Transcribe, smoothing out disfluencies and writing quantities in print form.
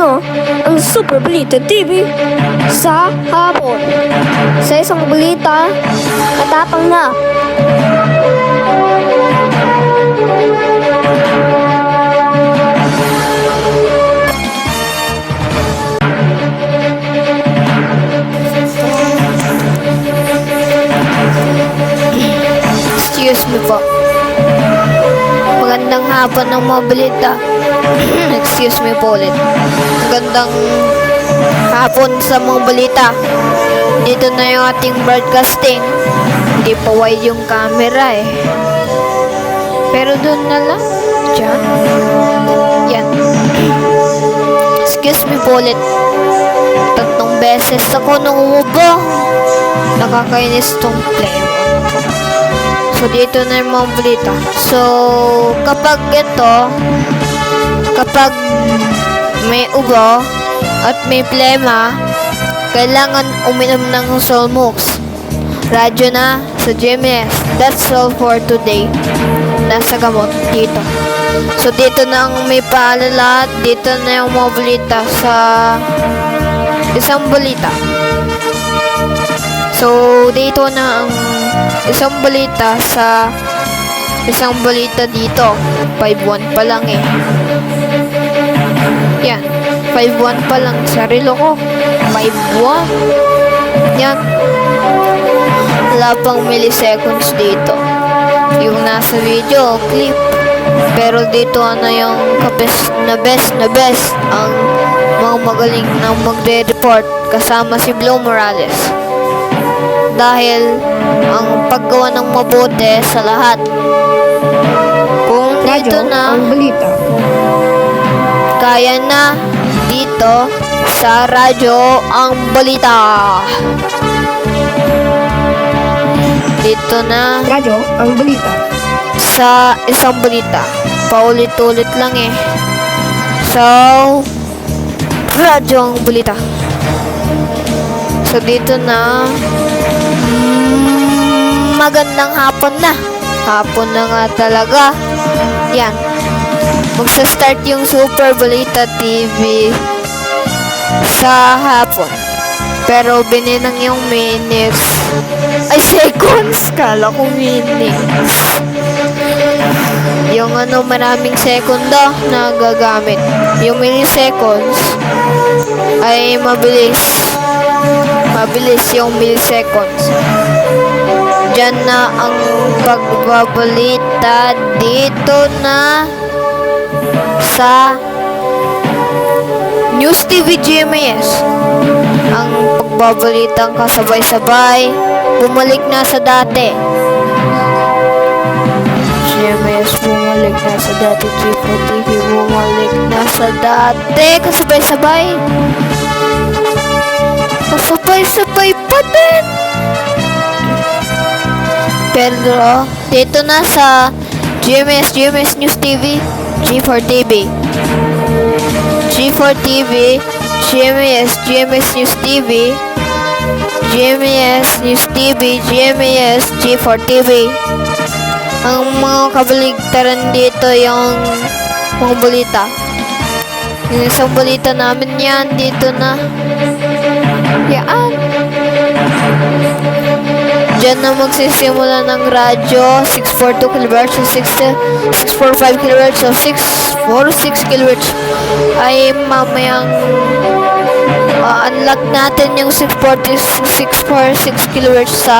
na ang Super Balita TV sa hapon. Sa isang balita, katapang na. Excuse me po. Magandang hapon ng mga balita. Excuse me po ulit. Magandang hapon sa mga balita. Dito na yung ating broadcasting. Hindi pa wide yung camera eh. Pero doon na lang. Diyan. Yan. Excuse me po ulit. 3 beses ako nangubo. Nakakainis tong play. So, dito na yung mga balita. So, kapag may ubo at may plema, kailangan uminom ng Solmux. Radyo na sa GMS. That's all for today. Nasa gamot dito. So, dito na ang may paalala. Dito na yung mga balita sa isang balita. So, dito na ang isang balita sa isang balita dito. 5-1 pa lang eh. Yan. 5-1 pa lang. Sarilo ko. 5-1. Yan. Wala pang milliseconds dito. Yung nasa video, clip. Pero dito ano yung best ang mga magaling na magre-report kasama si Blue Morales. Dahil ang paggawa ng mabuti sa lahat. Kung dito na ang balita. Kaya na dito sa radyo ang balita. Dito na Radyo ang balita. sa isang balita. Paulit-ulit lang eh. So, radyo ang balita. So, dito na magandang hapon na. Hapon na nga talaga. Yan. Magsa-start yung Super Balita TV sa hapon. Pero bininang yung minutes. Ay, seconds. Kala ko minutes. Yung maraming sekundo na gagamit. Yung milliseconds ay mabilis. Mabilis yung milliseconds. Diyan na ang pagbabalita dito na sa News TV GMS. Ang pagbabalitang kasabay-sabay bumalik na sa dati. GMS bumalik na sa dati. G4TV bumalik na sa dati. Kasabay-sabay. Kasabay-sabay pa din. Pero dito na sa GMS News TV, G4TV, G4TV, GMS News TV, GMS News TV, GMS G4TV. Ang mga kabaligtaran dito yung mga balita. Yung isang balita namin yan dito na. Yan. Diyan na magsisimula ng radyo 642 kHz o 645 kHz o 646 kHz ay mamayang unlock natin yung 646 kHz sa